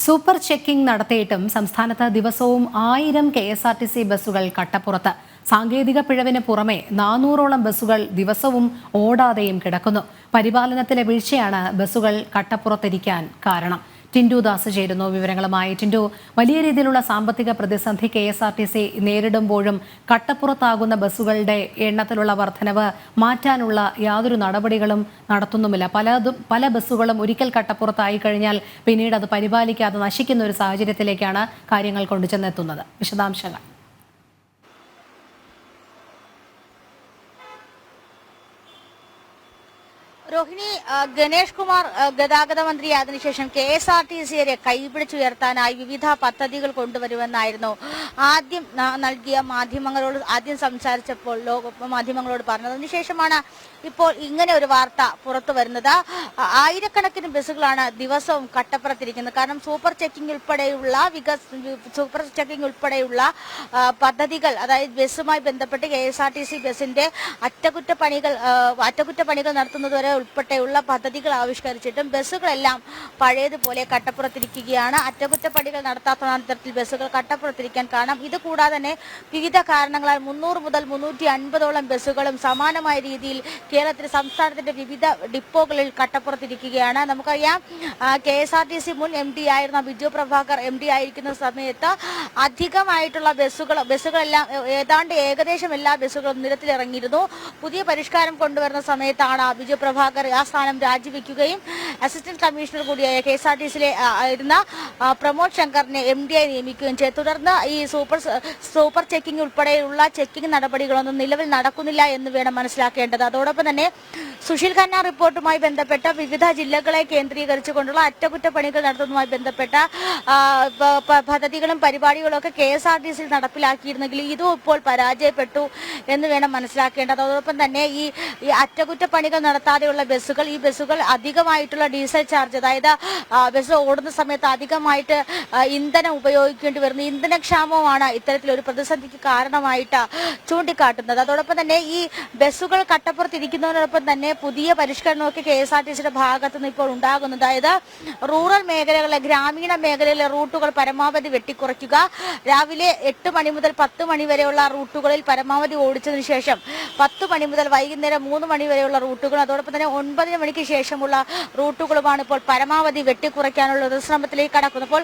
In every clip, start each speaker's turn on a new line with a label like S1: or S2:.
S1: Super checking നടത്തിയിട്ടും സംസ്ഥാനത്ത് ദിവസവും 1000 KSRTC ബസ്സുകൾ കട്ടപ്പുറത്ത്. സാങ്കേതിക പിഴവിന് പുറമെ 400ഓളം ബസ്സുകൾ ദിവസവും ഓടാതെയും കിടക്കുന്നു. പരിപാലനത്തിലെ വീഴ്ചയാണ് ബസ്സുകൾ കട്ടപ്പുറത്തിരിക്കാൻ കാരണം. ടിൻഡു ദാസ് ചേരുന്നു വിവരങ്ങളുമായി. ടിൻഡു, വലിയ രീതിയിലുള്ള സാമ്പത്തിക പ്രതിസന്ധി KSRTC നേരിടുമ്പോഴും കട്ടപ്പുറത്താകുന്ന ബസ്സുകളുടെ എണ്ണത്തിലുള്ള വർധനവ് മാറ്റാനുള്ള യാതൊരു നടപടികളും നടത്തുന്നുമില്ല. പല ബസ്സുകളും ഒരിക്കൽ കട്ടപ്പുറത്തായി കഴിഞ്ഞാൽ പിന്നീട് അത് പരിപാലിക്കാതെ നശിക്കുന്ന ഒരു സാഹചര്യത്തിലേക്കാണ് കാര്യങ്ങൾ കൊണ്ടുചെന്നെത്തുന്നത്. വിശദാംശങ്ങൾ.
S2: രോഹിണി, ഗണേഷ് കുമാർ ഗതാഗത മന്ത്രി അതിനുശേഷം KSRTCയെ കൈപിടിച്ചുയർത്താനായി വിവിധ പദ്ധതികൾ കൊണ്ടുവരുമെന്നായിരുന്നു ആദ്യം ആദ്യം സംസാരിച്ചപ്പോൾ മാധ്യമങ്ങളോട് പറഞ്ഞത്. അതിനുശേഷമാണ് ഇപ്പോൾ ഇങ്ങനെ ഒരു വാർത്ത പുറത്തു വരുന്നത്. ആയിരക്കണക്കിന് ബസ്സുകളാണ് ദിവസവും കട്ടപ്പുറത്തിരിക്കുന്നത്. കാരണം സൂപ്പർ ചെക്കിംഗ് ഉൾപ്പെടെയുള്ള പദ്ധതികൾ, അതായത് ബസ്സുമായി ബന്ധപ്പെട്ട് KSRTC ബസിന്റെ അറ്റകുറ്റപ്പണികൾ നടത്തുന്നതുവരെ ഉൾപ്പെടെയുള്ള പദ്ധതികൾ ആവിഷ്കരിച്ചിട്ടും ബസ്സുകളെല്ലാം പഴയതുപോലെ കട്ടപ്പുറത്തിരിക്കുകയാണ്. അറ്റകുറ്റപ്പണികൾ നടത്താത്ത തരത്തിൽ ബസ്സുകൾ കട്ടപ്പുറത്തിരിക്കാൻ കാരണം. ഇത് കൂടാതെ തന്നെ വിവിധ കാരണങ്ങളാൽ 300 മുതൽ 350ഓളം ബസ്സുകളും സമാനമായ രീതിയിൽ സംസ്ഥാനത്തിന്റെ വിവിധ ഡിപ്പോകളിൽ കട്ടപ്പുറത്തിരിക്കുകയാണ്. നമുക്കറിയാം, KSRTC മുൻ MD ആയിരുന്ന ബിജു പ്രഭാകർ MD ആയിരിക്കുന്ന സമയത്ത് അധികമായിട്ടുള്ള ബസ്സുകളെല്ലാം ഏകദേശം എല്ലാ ബസ്സുകളും നിരത്തിലിറങ്ങിയിരുന്നു. പുതിയ പരിഷ്കാരം കൊണ്ടുവരുന്ന സമയത്താണ് ബിജു പ്രഭാകർ ആ സ്ഥാനം രാജിവെക്കുകയും അസിസ്റ്റന്റ് കമ്മീഷണർ കൂടിയായ KSRTCയിലെ ആയിരുന്ന പ്രമോദ് ശങ്കറിനെ MD ആയി നിയമിക്കുകയും ചെയ്തു. തുടർന്ന് ഈ സൂപ്പർ ചെക്കിംഗ് ഉൾപ്പെടെയുള്ള ചെക്കിംഗ് നടപടികളൊന്നും നിലവിൽ നടക്കുന്നില്ല എന്ന് വേണം മനസ്സിലാക്കേണ്ടത്. അതോടൊപ്പം തന്നെ സുശീൽ ഖന്ന റിപ്പോർട്ടുമായി ബന്ധപ്പെട്ട വിവിധ ജില്ലകളെ കേന്ദ്രീകരിച്ചുകൊണ്ടുള്ള അറ്റകുറ്റപ്പണികൾ നടത്തുന്നതുമായി ബന്ധപ്പെട്ട പദ്ധതികളും പരിപാടികളും ഒക്കെ KSRTCയിൽ നടപ്പിലാക്കിയിരുന്നെങ്കിൽ ഇതും ഇപ്പോൾ പരാജയപ്പെട്ടു എന്ന് വേണം മനസ്സിലാക്കേണ്ടത്. അതോടൊപ്പം തന്നെ ഈ അറ്റകുറ്റപ്പണികൾ നടത്താതെയുള്ള ഈ ബസ്സുകൾ അധികമായിട്ടുള്ള ഡീസൽ ചാർജ്, അതായത് ബസ് ഓടുന്ന സമയത്ത് അധികമായിട്ട് ഇന്ധനം ഉപയോഗിക്കേണ്ടി വരുന്നു. ഇന്ധനക്ഷാമമാണ് ഇത്തരത്തിലൊരു പ്രതിസന്ധിക്ക് കാരണമായിട്ട് ചൂണ്ടിക്കാട്ടുന്നത്. അതോടൊപ്പം തന്നെ ഈ ബസ്സുകൾ കട്ടപ്പുറത്തിരിക്കുന്നതിനോടൊപ്പം തന്നെ പുതിയ പരിഷ്കരണമൊക്കെ KSRTCയുടെ ഭാഗത്തു നിന്ന് ഇപ്പോൾ ഉണ്ടാകുന്നു. അതായത് റൂറൽ മേഖലകളിലെ, ഗ്രാമീണ മേഖലയിലെ റൂട്ടുകൾ പരമാവധി വെട്ടിക്കുറയ്ക്കുക. രാവിലെ 8 മണി മുതൽ 10 മണി വരെയുള്ള റൂട്ടുകളിൽ പരമാവധി ഓടിച്ചതിനു ശേഷം 10 മണി മുതൽ വൈകുന്നേരം 3 മണി വരെയുള്ള റൂട്ടുകൾ, അതോടൊപ്പം തന്നെ 9 മണിക്ക് ശേഷമുള്ള റൂട്ടുകളുമാണ് ഇപ്പോൾ പരമാവധി വെട്ടിക്കുറയ്ക്കാനുള്ള ഒരു ശ്രമത്തിലേക്ക് കടക്കുന്നത്. അപ്പോൾ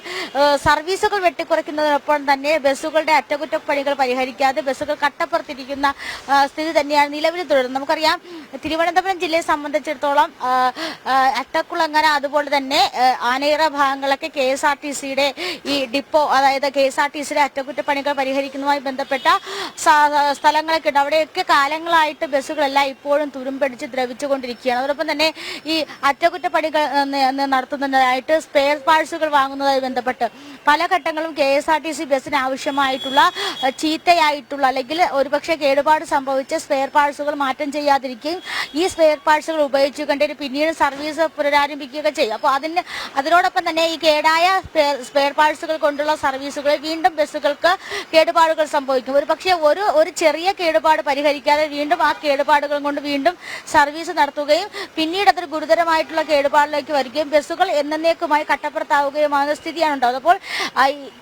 S2: സർവീസുകൾ വെട്ടിക്കുറയ്ക്കുന്നതിനൊപ്പം തന്നെ ബസ്സുകളുടെ അറ്റകുറ്റപ്പണികൾ പരിഹരിക്കാതെ ബസ്സുകൾ കട്ടപ്പുറത്തിരിക്കുന്ന സ്ഥിതി തന്നെയാണ് നിലവിൽ തുടരുന്നത്. നമുക്കറിയാം, തിരുവനന്തപുരം ജില്ലയെ സംബന്ധിച്ചിടത്തോളം അട്ടക്കുളങ്ങര അതുപോലെ തന്നെ ആനയിറ ഭാഗങ്ങളൊക്കെ KSRTCയുടെ ഈ ഡിപ്പോ, അതായത് KSRTCയുടെ അറ്റകുറ്റപ്പണികൾ പരിഹരിക്കുന്നതുമായി ബന്ധപ്പെട്ട സ്ഥലങ്ങളൊക്കെ ഉണ്ട്. അവിടെയൊക്കെ കാലങ്ങളായിട്ട് ബസ്സുകളെല്ലാം ഇപ്പോഴും തുരുമ്പടിച്ച് ദ്രവിച്ചുകൊണ്ടിരിക്കുകയാണ്. അതോടൊപ്പം തന്നെ ഈ അറ്റകുറ്റപ്പണികൾ നടത്തുന്നതിനായിട്ട് സ്പെയർ പാർട്സുകൾ വാങ്ങുന്നതുമായി ബന്ധപ്പെട്ട് പല ഘട്ടങ്ങളും KSRTC ബസ്സിന് ആവശ്യമായിട്ടുള്ള ചീത്തയായിട്ടുള്ള അല്ലെങ്കിൽ ഒരുപക്ഷെ കേടുപാട് സംഭവിച്ച സ്പെയർ പാർട്സുകൾ മാറ്റം ചെയ്യാതിരിക്കുകയും ഈ സ്പെയർ പാർട്സുകൾ ഉപയോഗിച്ചുകൊണ്ട് പിന്നീട് സർവീസ് പുനരാരംഭിക്കുകയൊക്കെ ചെയ്യും. അപ്പോൾ അതിനോടൊപ്പം തന്നെ ഈ കേടായ സ്പെയർ പാർട്സുകൾ കൊണ്ടുള്ള സർവീസുകളിൽ വീണ്ടും ബസ്സുകൾക്ക് കേടുപാടുകൾ സംഭവിക്കും. ഒരുപക്ഷെ ഒരു ചെറിയ കേടുപാട് പരിഹരിക്കാതെ വീണ്ടും ആ കേടുപാടുകൾ കൊണ്ട് വീണ്ടും സർവീസ് നടത്തുകയും പിന്നീട് അതൊരു ഗുരുതരമായിട്ടുള്ള കേടുപാടിലേക്ക് വരികയും ബസ്സുകൾ എന്നേക്കുമായി കട്ടപ്പുറത്താവുകയുമാകുന്ന സ്ഥിതിയാണ് ഉണ്ടാകുന്നത്. അപ്പോൾ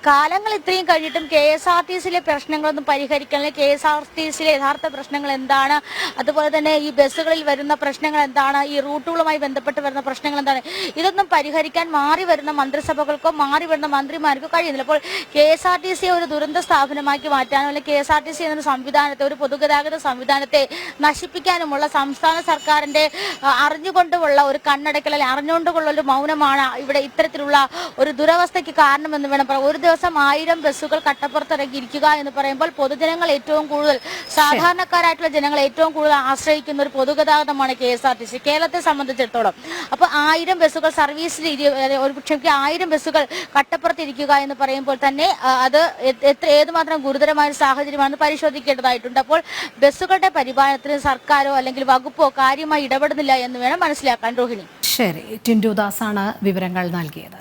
S2: കാലങ്ങൾ ഇത്രയും കഴിഞ്ഞിട്ടും KSRTCയിലെ പ്രശ്നങ്ങളൊന്നും പരിഹരിക്കാൻ, KSRTCയിലെ യഥാർത്ഥ പ്രശ്നങ്ങൾ എന്താണ്, അതുപോലെ തന്നെ ഈ ബസ്സുകളിൽ വരുന്ന പ്രശ്നങ്ങൾ എന്താണ്, ഈ റൂട്ടുകളുമായി ബന്ധപ്പെട്ട് വരുന്ന പ്രശ്നങ്ങൾ എന്താണ്, ഇതൊന്നും പരിഹരിക്കാൻ മാറി വരുന്ന മന്ത്രിസഭകൾക്കോ മാറി വരുന്ന മന്ത്രിമാർക്കോ കഴിയുന്നില്ല. അപ്പോൾ KSRTCയെ ഒരു ദുരന്ത സ്ഥാപനമാക്കി മാറ്റാനോ അല്ലെങ്കിൽ KSRTC എന്ന സംവിധാനത്തെ, ഒരു പൊതുഗതാഗത സംവിധാനത്തെ നശിപ്പിക്കാനുമുള്ള സംസ്ഥാന സർക്കാരിന്റെ അറിഞ്ഞുകൊണ്ടുള്ള ഒരു കണ്ണടക്കൽ, അല്ലെങ്കിൽ അറിഞ്ഞുകൊണ്ടുള്ള ഒരു മൗനമാണ് ഇവിടെ ഇത്തരത്തിലുള്ള ഒരു ദുരവസ്ഥയ്ക്ക് കാരണമെന്ന് വേണം പറയാം. ഒരു ദിവസം 1000 ബസ്സുകൾ കട്ടപ്പുറത്തിറങ്ങിയിരിക്കുക എന്ന് പറയുമ്പോൾ പൊതുജനങ്ങൾ ഏറ്റവും കൂടുതൽ, സാധാരണക്കാരായിട്ടുള്ള ജനങ്ങൾ ഏറ്റവും കൂടുതൽ ആശ്രയിക്കുന്ന ഒരു പൊതുഗതാഗതമാണ് KSRTC കേരളത്തെ സംബന്ധിച്ചിടത്തോളം. അപ്പോൾ 1000 ബസ്സുകൾ സർവീസിൽ, ഒരു പക്ഷേ 1000 ബസ്സുകൾ കട്ടപ്പുറത്തിരിക്കുക എന്ന് പറയുമ്പോൾ തന്നെ അത് ഏതുമാത്രം ഗുരുതരമായ ഒരു സാഹചര്യമാണെന്ന് പരിശോധിക്കേണ്ടതായിട്ടുണ്ട്. അപ്പോൾ ബസ്സുകളുടെ പരിപാലനത്തിന് സർക്കാരോ അല്ലെങ്കിൽ വകുപ്പോ കാര്യമായി ഇടപെടുന്നില്ല എന്ന് വേണം മനസ്സിലാക്കാൻ. രോഹിണി.
S1: ശരി, ടിൻഡു ദാസാണ് വിവരങ്ങൾ നൽകിയത്.